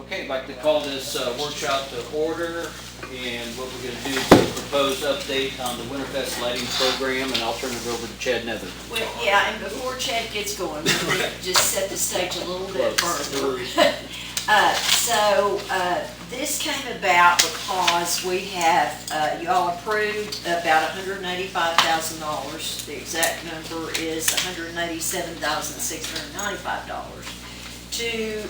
Okay, I'd like to call this workshop to order, and what we're going to do is a proposed update on the Winterfest lighting program, and I'll turn it over to Chad Netherton. Well, yeah, and before Chad gets going, let me just set the stage a little bit further. This came about because we have, y'all approved about $185,000. The exact number is $187,695 to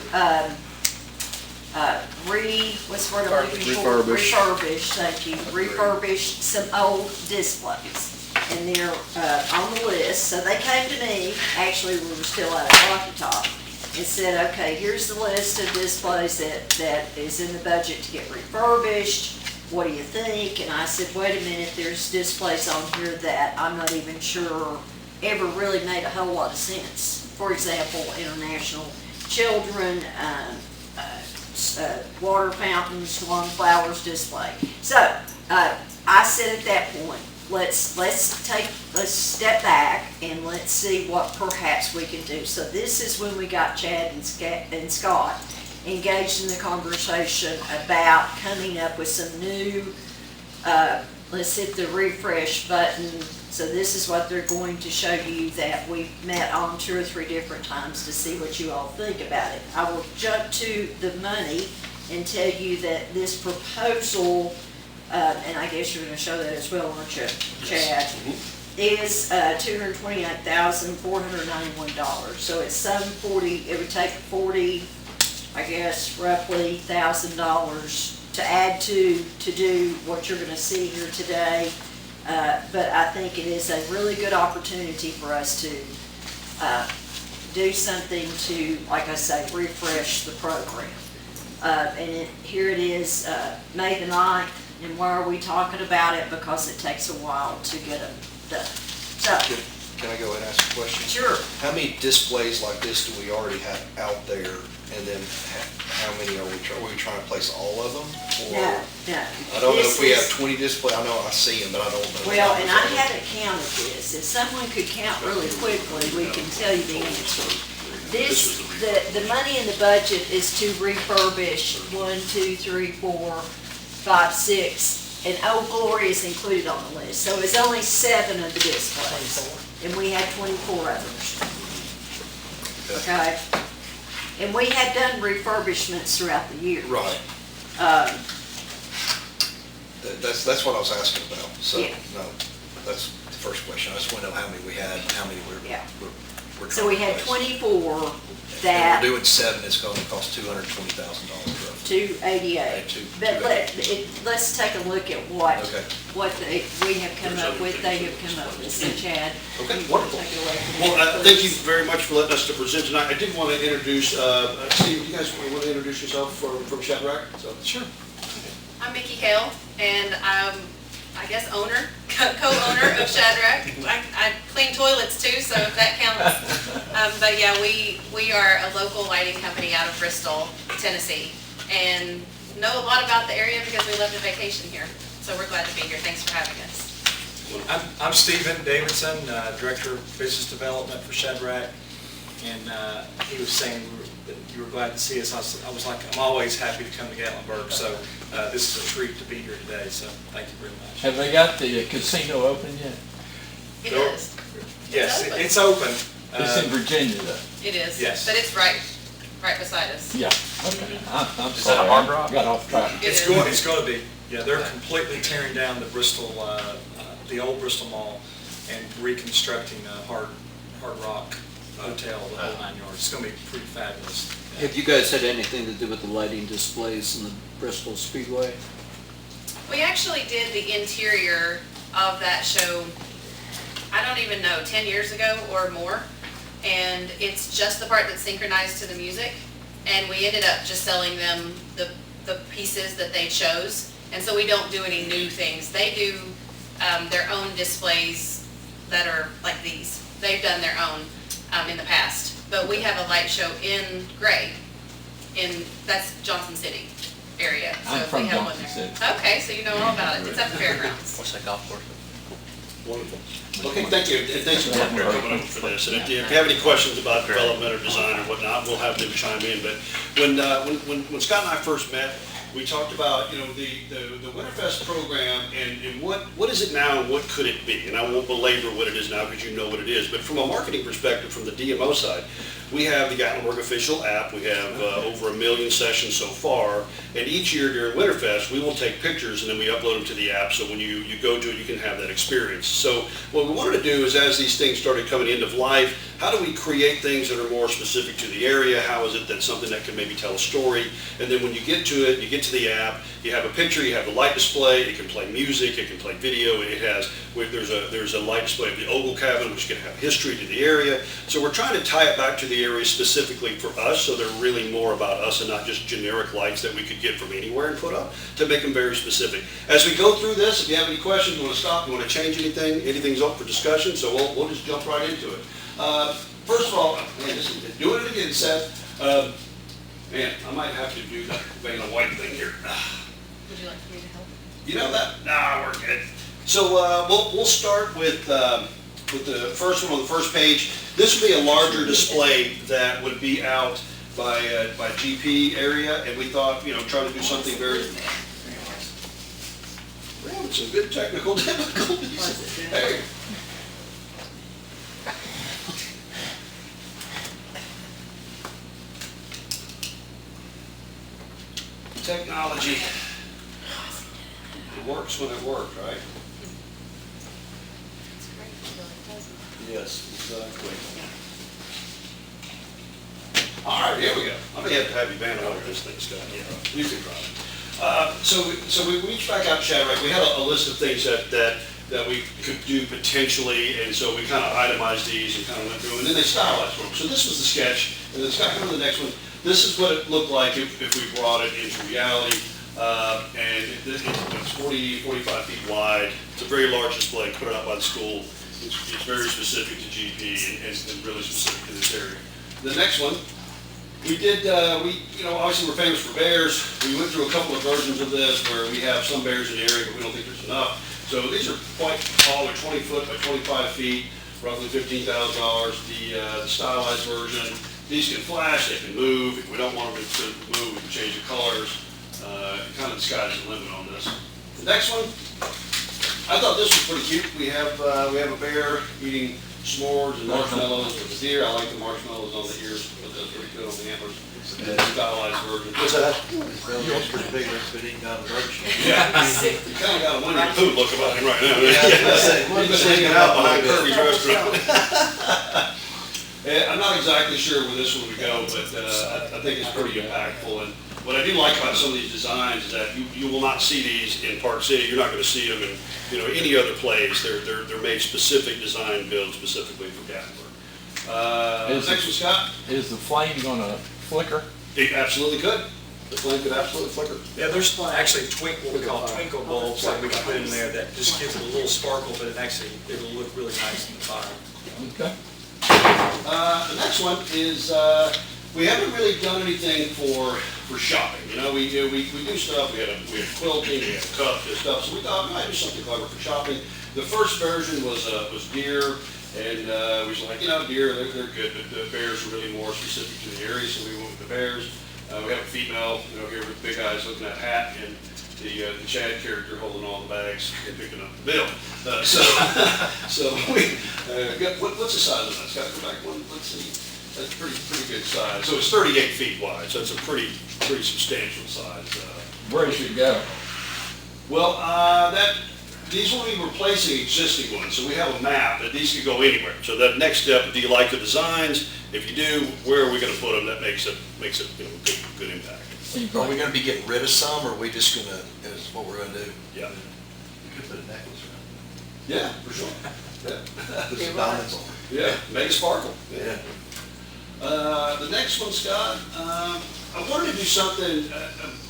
what's the word I'm looking for? Refurbish, thank you. Refurbish some old displays. And they're on the list. So they came to me, actually we were still out at Rocky Top, and said, okay, here's the list of displays that is in the budget to get refurbished. What do you think? And I said, wait a minute, there's displays on here that I'm not even sure ever really made a whole lot of sense. For example, International Children, water fountains, lawn flowers display. So I said at that point, let's step back and let's see what perhaps we can do. So this is when we got Chad and Scott engaged in the conversation about coming up with some new, let's hit the refresh button. So this is what they're going to show you that we've met on 2 or 3 different times to see what you all think about it. I will jump to the money and tell you that this proposal, and I guess you're going to show that as well, aren't you, Chad? Is $228,491. So it's some 40. It would take 40, I guess, roughly $1,000 to add to do what you're going to see here today. But I think it is a really good opportunity for us to do something to, like I say, refresh the program. Here it is, May the 9th, and why are we talking about it? Because it takes a while to get them done. So, Can I go ahead and ask a question? sure. How many displays like this do we already have out there? And then how many are we trying to place all of them? Or No. I don't know if we have 20 displays. I know I see them, but I don't know. Well, and I haven't counted this. If someone could count really quickly, we can tell you the answer. The money in the budget is to refurbish 1, 2, 3, 4, 5, 6, and Old Glory is included on the list. So it's only 7 of the displays. And we had 24 others. Okay? And we had done refurbishments throughout the year. Right. That's what I was asking about. So, Yeah. no, that's the first question. I just want to know how many we had, and how many we're trying So we to had place. 24 If that. we're doing 7, it's going to cost $220,000 roughly. 288. But let's take a look at what we have come up with, they have come up with. So Chad. Okay, wonderful. Take it away from Well, there, thank you please. very much for letting us to present tonight. I did want to introduce, Steve, you guys want to introduce yourself from Shadrach? Sure. I'm Mickey Hale, and I'm, I guess, co-owner of Shadrach. I clean toilets too, so if that counts. But yeah, we are a local lighting company out of Bristol, Tennessee, and know a lot about the area because we love to vacation here. So we're glad to be here. Thanks for having us. I'm Stephen Davidson, Director of Business Development for Shadrach, and he was saying that you were glad to see us. I was like, I'm always happy to come to Gatlinburg, so this is a treat to be here today, so thank you very much. Have they got the casino open yet? It is. Yes, open. it's open. It's in Virginia though. It is. Yes. But it's right beside us. Yeah, okay. I'm Is sorry, that a Hard Rock? I got off track. It It's is. going to be. Yeah, they're completely tearing down the Bristol, the old Bristol Mall, and reconstructing Hard Rock Hotel, the whole 9 yards. It's going to be pretty fabulous. Have you guys had anything to do with the lighting displays in the Bristol Speedway? We actually did the interior of that show, I don't even know, 10 years ago or more. And it's just the part that's synchronized to the music. And we ended up just selling them the pieces that they chose. And so we don't do any new things. They do their own displays that are like these. They've done their own in the past. But we have a light show in Gray, that's Johnson City area. So I'm from we have one Johnson there. City. Okay, so you know all about it. It's at the fairgrounds. What's that golf course? Wonderful. Okay, thank you, and thanks for coming over for this. And if you have any questions about development or design or whatnot, we'll have them chime in. But when Scott and I first met, we talked about, the Winterfest program and what is it now and what could it be? And I won't belabor what it is now because you know what it is. But from a marketing perspective, from the DMO side, we have the Gatlinburg official app. We have over 1 million sessions so far. And each year during Winterfest, we will take pictures and then we upload them to the app. So when you go to it, you can have that experience. So what we wanted to do is, as these things started coming end of life, how do we create things that are more specific to the area? How is it that something that can maybe tell a story? And then when you get to it, you get to the app, you have a picture, you have the light display, it can play music, it can play video, there's a light display of the Ogle Cabin, which can have history to the area. So we're trying to tie it back to the area specifically for us, so they're really more about us and not just generic lights that we could get from anywhere and put up, to make them very specific. As we go through this, if you have any questions, you want to stop, you want to change anything, anything's up for discussion, so we'll just jump right into it. First of all, man, doing it again, Seth. Man, I might have to do the Vanna White thing here. Would you like for me to help? You know that? Nah, we're good. So we'll start with the first one on the first page. This would be a larger display that would be out by GP area, and we thought, try to do something very. We're having some good technical difficulties. Hey. Technology. It works when it works, right? It's great until it doesn't. Yes, exactly. All right, here we go. I may have to have you band over this thing, Scott. Yeah, you can drive it. So we reached back out to Shadrack. We had a list of things that we could do potentially, and so we kind of itemized these and kind of went through, and then they stylized for them. So this was the sketch, and then Scott, come to the next one. This is what it looked like if we brought it into reality, and it's 45 feet wide. It's a very large display, put it out by the school. It's very specific to GP and really specific to this area. The next one, we did, obviously we're famous for bears. We went through a couple of versions of this where we have some bears in the area, but we don't think there's enough. So these are quite tall, they're 20 foot by 25 feet, roughly $15,000. The stylized version. These can flash, they can move. If we don't want them to move, we can change the colors. Kind of the sky's the limit on this. The next one, I thought this was pretty cute. We have a bear eating s'mores and marshmallows with the deer. I like the marshmallows on the ears, but that's pretty good on the antlers. And the stylized version. What's that? It's pretty big, but he got a bird. Yeah, you kind of got a Winnie the Pooh look about him right now. He's been hanging out behind Kirby's restaurant. I'm not exactly sure where this one would go, but I think it's pretty impactful. And what I do like about some of these designs is that you will not see these in Park City. You're not going to see them in any other place. They're made specific design built specifically for Gatlinburg. Next one, Scott. Is the flame gonna flicker? It absolutely could. The flame could absolutely flicker. Yeah, there's actually what we call twinkle bulbs that we can put in there that just gives it a little sparkle, but it'll look really nice in the fire. Okay. The next one is, we haven't really done anything for shopping. We do stuff, we had quilting, we had cups and stuff, so we thought we might do something clever for shopping. The first version was deer, and we was like, deer, they're good, but the bears are really more specific to the area, so we went with the bears. We have a female, here with big eyes looking at hat, and the Chad character holding all the bags and picking up the bill. So we what's the size of that? Scott, go back one. Let's see. That's pretty good size. So it's 38 feet wide. So it's a pretty substantial size. Where should it go? Well, these will be replacing existing ones. So we have a map that these could go anywhere. So that next step, do you like the designs? If you do, where are we going to put them? That makes it good impact. Are we gonna be getting rid of some, or are we just gonna, is what we're gonna do? Yeah. You could put a necklace around Yeah, for sure. Yeah. it. With diamonds on it. Yeah, make it sparkle. Yeah. The next one, Scott, I wanted to do something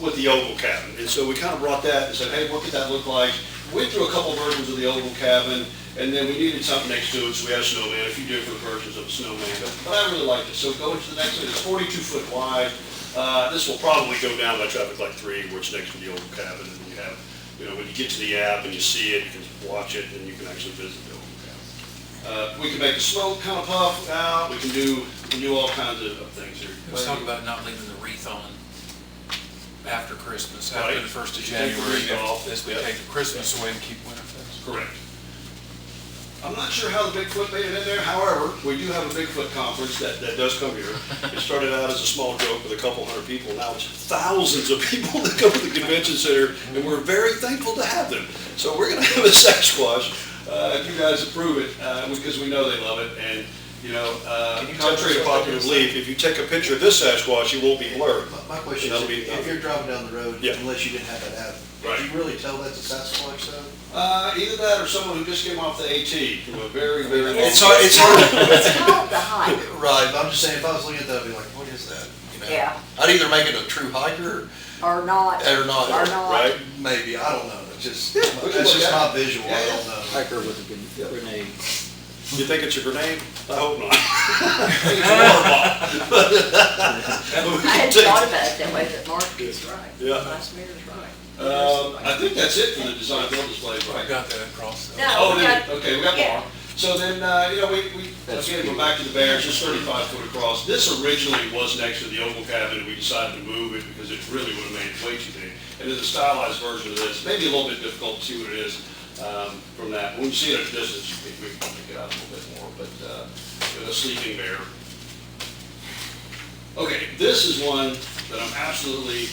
with the Ogle Cabin, and so we kind of brought that and said, hey, what could that look like? We went through a couple versions of the Ogle Cabin, and then we needed something next to it, so we had a snowman, a few different versions of a snowman, but I really liked it. So go into the next one, it's 42 foot wide. This will probably go down by traffic light 3, where it's next to the Ogle Cabin, and you have when you get to the app and you see it, you can watch it and you can actually visit it. We can make the smoke kind of puff out, we can do all kinds of things here. Let's talk about not leaving the wreath on after Christmas, Right. after the 1st of Take the January. wreath off. As we Yep. take the Christmas away and keep Winterfest. Correct. I'm not sure how the Bigfoot made it in there, however, we do have a Bigfoot conference that does come here. It started out as a small joke with a couple hundred people, now it's thousands of people that come to the convention center, and we're very thankful to have them. So we're gonna have a Sasquatch, if you guys approve it, because we know they love it, and, contrary to popular belief, if you take a picture of this Sasquatch, it won't be blurred. My question That'll is, be- if you're driving down the road, Yeah. unless you didn't have that app, Right. do you really tell that's a Sasquatch though? Either that or someone who just came off the AT from a very, very long. It's hard It's called the hike. Right, but I'm just saying, if I was looking at that, I'd be like, what is that? Yeah. I'd either make it a true hiker Or not. or not. Or not. Right? Maybe, I don't know, it's just, we can that's look just at my it. visual, I don't know. Hiker with a grenade. You think it's a grenade? I hope not. I hadn't thought about it that way, but Mark is right. Yeah. Vice Mayor's right. I think that's it for the design build displays, I right? got that across. No, Oh, we got, okay, we got yeah. more. So then, we again, go back to the bears, just 35 foot across. This originally was next to the oval cabinet. We decided to move it because it really would have made it way too big. And there's a stylized version of this, maybe a little bit difficult to see what it is from that. When you see it at a distance, we can pick it out a little bit more, but a sleeping bear. Okay, this is one that I'm absolutely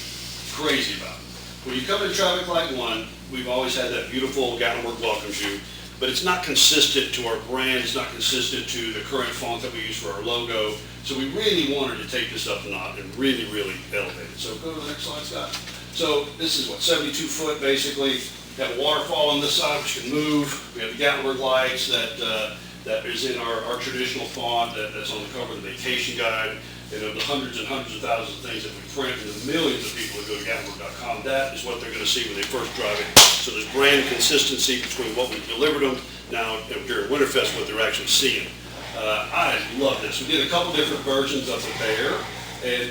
crazy about. When you come in traffic light 1, we've always had that beautiful Gatlinburg welcomes you, but it's not consistent to our brand, it's not consistent to the current font that we use for our logo. So we really wanted to take this up a notch and really, really elevate it. So go to the next slide, Scott. So this is what, 72 foot basically. Got a waterfall on this side which can move. We have the Gatlinburg lights that is in our traditional font that's on the cover of the vacation guide. The hundreds and hundreds of thousands of things that we print and the millions of people that go to Gatlinburg.com, that is what they're going to see when they first drive in. So there's brand consistency between what we delivered them now during Winterfest, what they're actually seeing. I love this. We did a couple different versions of the bear, and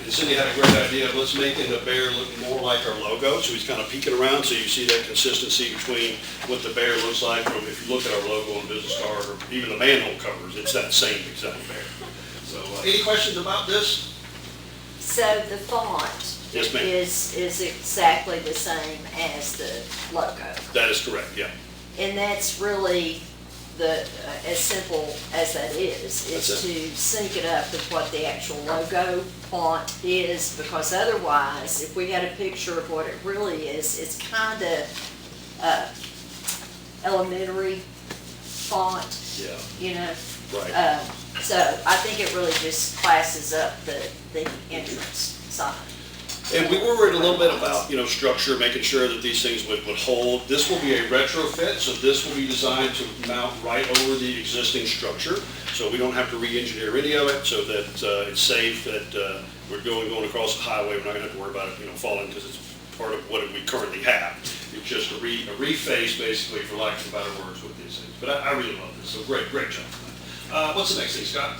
Cindy had a great idea of let's make the bear look more like our logo. So he's kind of peeking around, so you see that consistency between what the bear looks like from if you look at our logo on business card or even the manhole covers, it's that same exact bear. So, any questions about this? So the font Yes, ma'am. is exactly the same as the logo. That is correct, yeah. And that's really as simple as that is That's to sync it up with what the actual logo font is, because otherwise, if we had a picture of what it really is, it's kind of elementary font, Yeah. Right. So I think it really just classes up the entrance sign. And we were worried a little bit about, structure, making sure that these things would hold. This will be a retrofit, so this will be designed to mount right over the existing structure. So we don't have to re-engineer any of it, so that it's safe, that we're going across the highway. We're not gonna have to worry about it, falling, because it's part of what we currently have. It's just a reface, basically, for lack of better words, with these things. But I really love this, so great job. What's the next thing, Scott?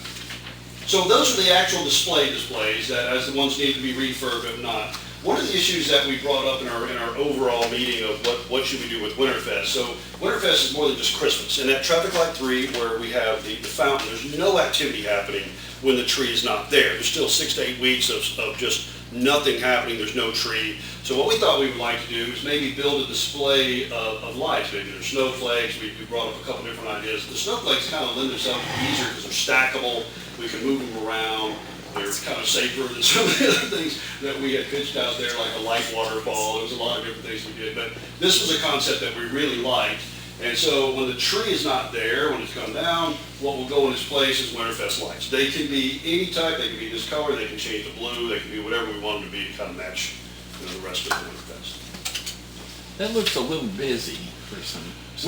So those are the actual displays that, as the ones need to be refurbed, if not. One of the issues that we brought up in our overall meeting of what should we do with Winterfest. So Winterfest is more than just Christmas. And at Traffic Light 3, where we have the fountain, there's no activity happening when the tree is not there. There's still 6 to 8 weeks of just nothing happening, there's no tree. So what we thought we would like to do is maybe build a display of lights. Maybe there's snowflakes, we brought up a couple different ideas. The snowflakes kind of lend themselves easier because they're stackable, we can move them around, they're kind of safer than some of the other things that we had pitched out there, like a light waterfall. There was a lot of different things we did, but this was a concept that we really liked. And so when the tree is not there, when it's come down, what will go in its place is Winterfest lights. They can be any type, they can be this color, they can change to blue, they can be whatever we want them to be to kind of match the rest of the Winterfest. That looks a little busy for some.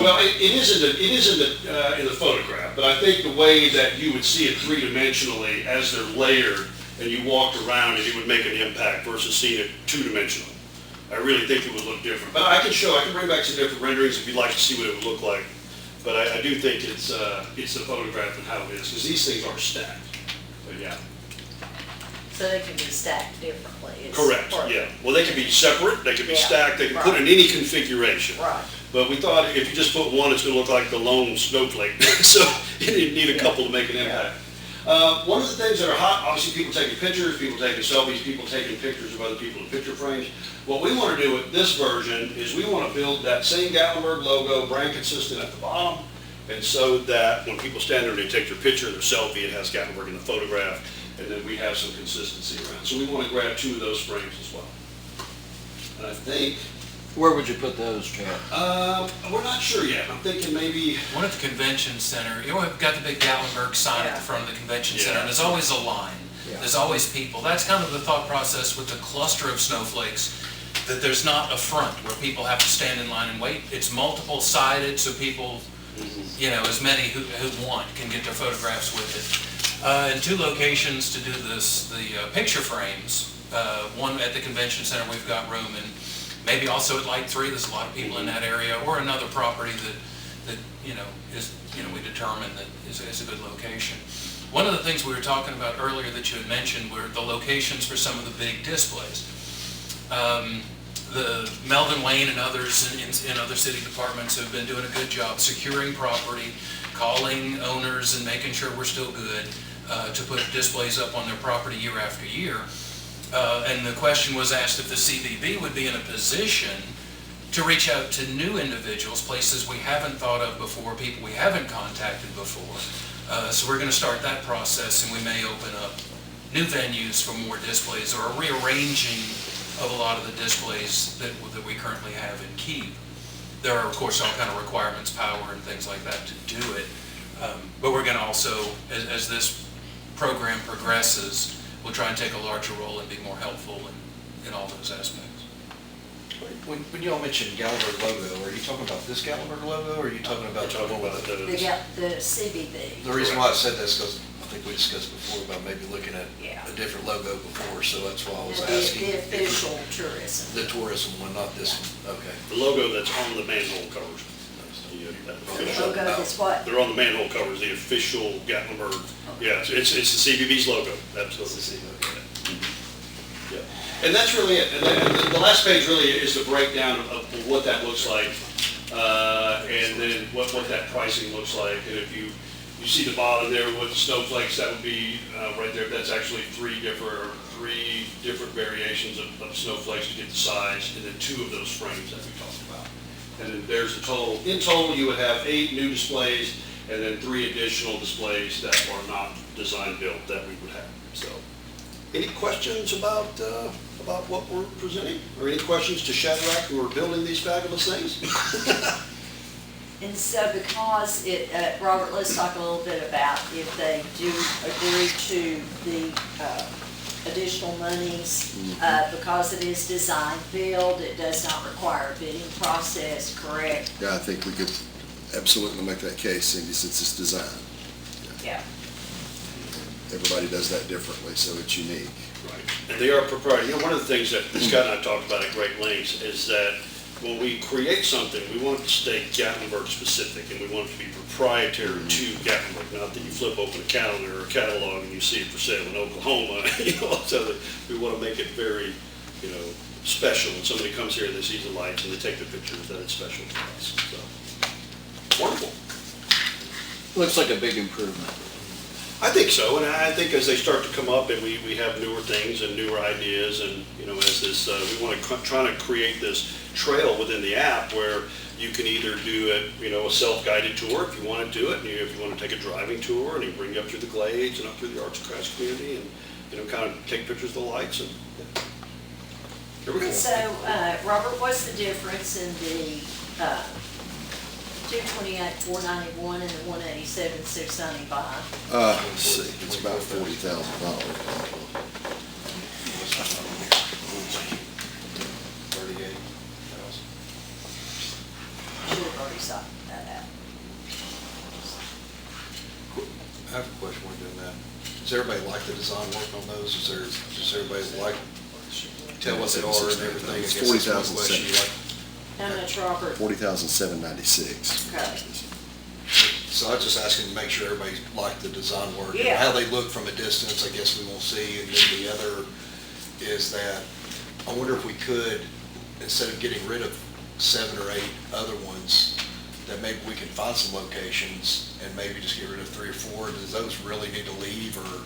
Well, it is in the photograph, but I think the way that you would see it three-dimensionally as they're layered and you walked around it would make an impact versus seeing it two-dimensionally. I really think it would look different. But I can bring back some different renderings if you'd like to see what it would look like. But I do think it's the photograph and how it is, because these things are stacked. But yeah. So they can be stacked differently. It's Correct, perfect. yeah. Well, they can be separate, they can be Yeah, stacked, they can put in any configuration. Right. But we thought if you just put one, it's gonna look like the lone snowflake, so you need a couple to make an impact. One of the things that are hot, obviously people taking pictures, people taking selfies, people taking pictures of other people in picture frames. What we wanna do with this version is we wanna build that same Gatlinburg logo, brand consistent at the bottom, and so that when people stand there and they take their picture, their selfie, it has Gatlinburg in the photograph, and then we have some consistency around. So we wanna grab 2 of those frames as well. And I think, Where would you put those, Chad? we're not sure yet. I'm thinking maybe, One at the convention center, you know, we've got the big Gatlinburg sign at the front of the convention center, and there's always a line. There's always people. That's kind of the thought process with the cluster of snowflakes, that there's not a front where people have to stand in line and wait. It's multiple sided, so people, you know, as many who want can get their photographs with it. And 2 locations to do this, the picture frames. One at the convention center, we've got room, and maybe also at Light 3, there's a lot of people in that area, or another property that you know, is, you know, we determine that is a good location. One of the things we were talking about earlier that you had mentioned were the locations for some of the big displays. The Melvin Wayne and others in other city departments have been doing a good job securing property, calling owners and making sure we're still good to put displays up on their property year after year. And the question was asked if the CVB would be in a position to reach out to new individuals, places we haven't thought of before, people we haven't contacted before. So we're going to start that process, and we may open up new venues for more displays, or a rearranging of a lot of the displays that we currently have in Keep. There are, of course, all kind of requirements, power and things like that to do it. But we're going to also, as this program progresses, we'll try and take a larger role and be more helpful in all those aspects. When you all mentioned Gatlinburg logo, are you talking about this Gatlinburg logo, or are you talking about the one with the? The CBB. The reason why I said this, because I think we discussed before about maybe looking at Yeah. a different logo before, so that's why I was The asking. the official tourism. The tourism one, not this one, okay. the logo that's on the manhole covers. That The official- logo is what? They're on the manhole covers, the official Gatlinburg. Yeah, it's the CVB's logo, absolutely. Yeah. And that's really it. And then the last page really is the breakdown of what that looks like, and then what that pricing looks like. And if you see the bottom there with the snowflakes, that would be right there. That's actually three different variations of snowflakes to get the size, and then 2 of those frames that we talked about. And then there's the total. In total, you would have 8 new displays, and then 3 additional displays that are not design built that we would have. So, any questions about what we're presenting? Or any questions to Shadrach who are building these fabulous things? And so because Robert, let's talk a little bit about if they do agree to the additional monies, because it is design build, it does not require a bidding process, correct? Yeah, I think we could absolutely make that case, Cindy, since it's design. Yeah. Everybody does that differently, so it's unique. Right. And they are proprietary. You know, one of the things that Scott and I talked about at great lengths is that when we create something, we want it to stay Gatlinburg specific, and we want it to be proprietary to Gatlinburg. Not that you flip open a calendar or a catalog and you see it for sale in Oklahoma, you know, so that we want to make it very, you know, special. When somebody comes here and they see the lights and they take the pictures, that it's special to us. So, wonderful. Looks like a big improvement. I think so, and I think as they start to come up and we have newer things and newer ideas, and, you know, as this, we want to try to create this trail within the app where you can either do it, you know, a self-guided tour if you want to do it, and if you want to take a driving tour, and you bring you up through the glades and up through the arts and crafts community, and, you know, kind of take pictures of the lights, and here we go. So, Robert, what's the difference in the 228,491 and the 187,695? Let's see, it's about $40,000. Should have already sorted that out. I have a question while doing that. Does everybody like the design work on those? Does everybody like, tell what they are and everything? I It's guess that's one question. $40,700. How much, Robert? $40,796. Okay. So So I was just asking to make sure everybody liked the design work. and Yeah. How they look from a distance, I guess we won't see. And then the other is that, I wonder if we could, instead of getting rid of 7 or 8 other ones, that maybe we can find some locations and maybe just get rid of 3 or 4. Does those really need to leave, or,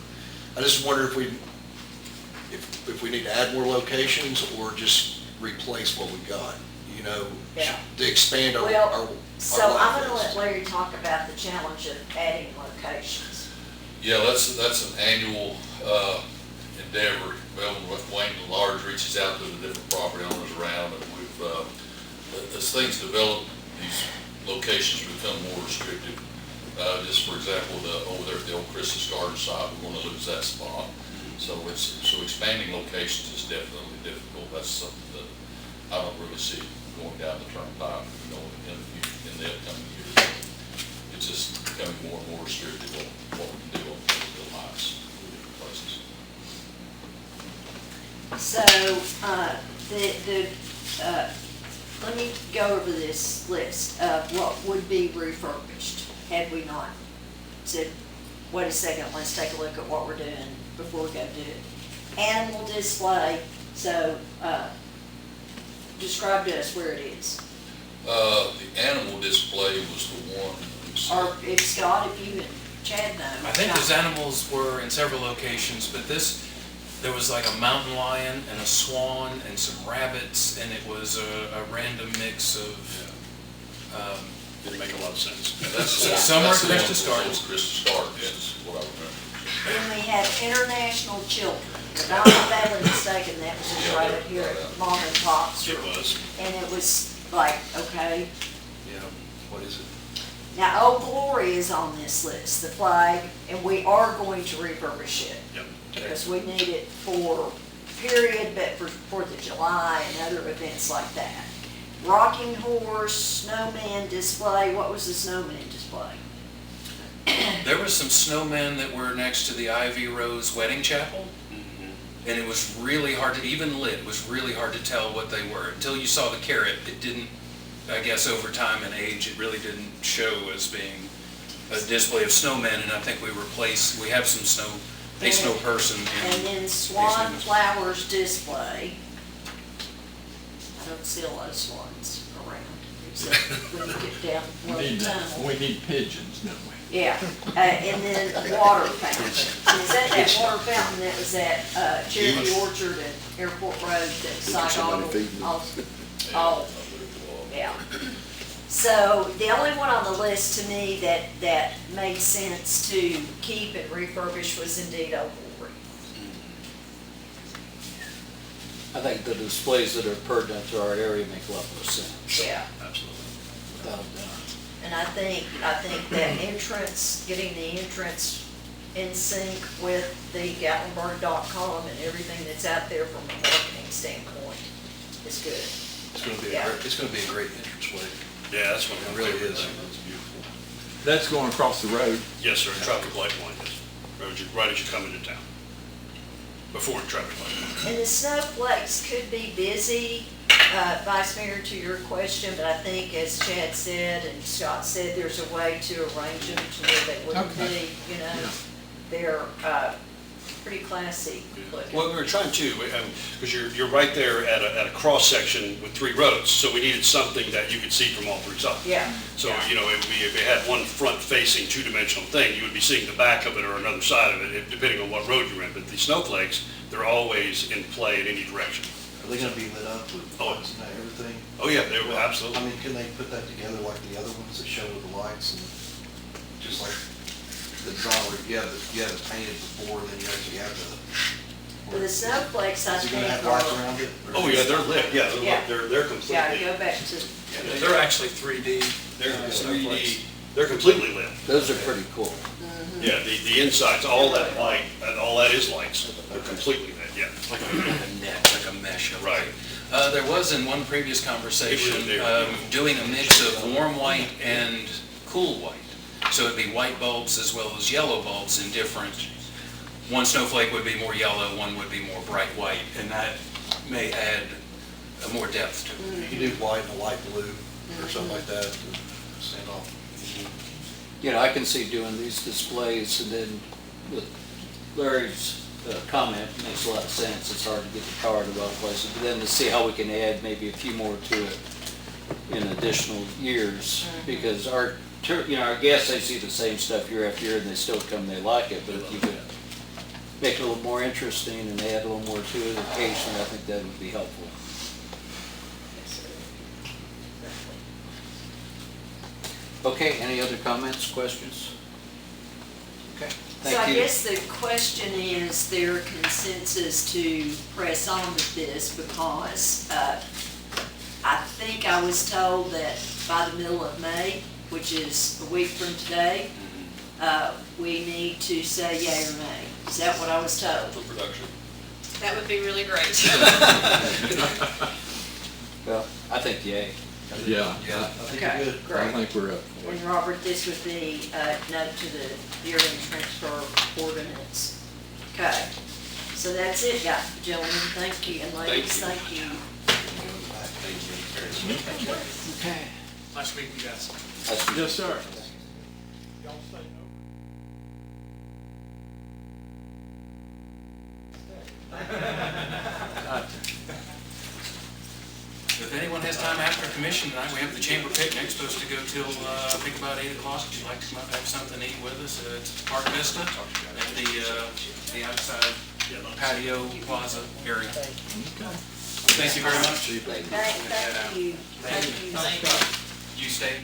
I just wonder if we need to add more locations or just replace what we got, you know? Yeah. To expand our. Well, so our I'm gonna life let Larry talk about the challenge of adding locations. Yeah, that's an annual endeavor. Melvin Wayne Large reaches out to the different property owners around, and we've, as things develop, these locations become more restrictive. Just for example, over there at the old Christmas Garden site, we're gonna lose that spot. So expanding locations is definitely difficult. That's something that I don't really see going down the turnpike, you know, in the upcoming years. It's just becoming more and more restrictive on what we can do on the lots in different places. So, let me go over this list of what would be refurbished, had we not said, wait a second, let's take a look at what we're doing before we go do it. Animal display, so, describe to us where it is. The animal display was the one. Or if Scott, if you and Chad know. I think those animals were in several locations, but there was like a mountain lion and a swan and some rabbits, and it was a random mix of, Didn't make a lot of sense. So some are Christmas gardens. Christmas gardens is what I remember. Then we had international children. If I'm not badly mistaken, that was just right up here at Mom and Pop's. It was. And it was like, okay. Yeah, what is it? Now, Old Glory is on this list, the flag, and we are going to refurbish it. Yep. Because we need it for period, but for 4th of July and other events like that. Rocking Horse, Snowman display, what was the Snowman display? there were some snowmen that were next to the Ivy Rose Wedding Chapel. And it was really hard to, even lit, it was really hard to tell what they were. Until you saw the carrot, it didn't, I guess over time and age, it really didn't show as being a display of snowmen. And I think we have some a snow person. And then Swan Flowers display. I don't see a lot of swans around, except when you get down one tunnel. We need pigeons, don't we? Yeah, and then water fountain. Is that water fountain that was at Cherokee Orchard and Airport Road that somebody Saigon? feeding All, yeah. So the only one on the list to me that made sense to keep and refurbish was indeed Old Glory. I think the displays that are pertinent to our area make a lot more sense, Yeah. Absolutely. without a doubt. And I think that entrance, getting the entrance in sync with the Gatlinburg.com and everything that's out there from a marketing standpoint is good. It's gonna be Yeah. it's gonna be a great entranceway. Yeah, that's one It of my really favorite is. things. It's beautiful. That's going across the road. Yes, sir, traffic light one, yes. Right as you come into town. Before the traffic light. And the snowflakes could be busy, Vice Mayor, to your question, but I think as Chad said and Scott said, there's a way to arrange them to where they wouldn't Okay. be, you know, they're pretty classy looking. Well, we were trying to, because you're right there at a cross-section with 3 roads, so we needed something that you could see from all 3 sides. Yeah. So, yeah. you know, if it had one front-facing, 2-dimensional thing, you would be seeing the back of it or another side of it, depending on what road you're in. But the snowflakes, they're always in play in any direction. Are they gonna be lit up with Oh. lights and everything? Oh, yeah, they were, I absolutely. mean, can they put that together like the other ones that show with the lights and just like the design where you have it painted before, then you actually have the. For the snowflakes, I Is it think, gonna have lights are, around it? or- Oh, yeah, they're lit, yeah, Yeah. they're completely. yeah, go back to, They're actually 3D. They're snowflakes. 3D, they're completely lit. Those are pretty cool. Yeah, the insides, all that light, all that is lights. They're completely lit, yeah. like a net, like a mesh of Right. light. There was in one previous conversation, They were- doing a mix of warm white and cool white. So it'd be white bulbs as well as yellow bulbs in different, one snowflake would be more yellow, one would be more bright white, and that may add more depth to it. You can do white and a light blue or something like that to stand off. you know, I can see doing these displays, and then with Larry's comment, it makes a lot of sense. It's hard to get the power to a lot of places, but then to see how we can add maybe a few more to it in additional years, because our guests, they see the same stuff year after year, and they still come, they like it, but if you could make it a little more interesting and add a little more to it occasionally, I think that would be helpful. Okay, any other comments, questions? Okay, So I thank you. guess the question is their consensus to press on with this because I think I was told that by the middle of May, which is a week from today, we need to say yea or nay. Is that what I was told? For production. That would be really great. Well, I think yay. Yeah, I think Okay, we're good. I great. think we're up. And Robert, this would be a note to the year-end transfer ordinance. Okay, so that's it, gentlemen, thank you, and ladies, thank you. Okay. Nice meeting you guys. Yes, sir. If anyone has time after commission tonight, we have the chamber picnic, supposed to go till, I think about 8 o'clock. If you'd like to come up, have something to eat with us, it's Park Vista at the outside patio plaza area. Thank you very much. Thank you. Thank you. You stay.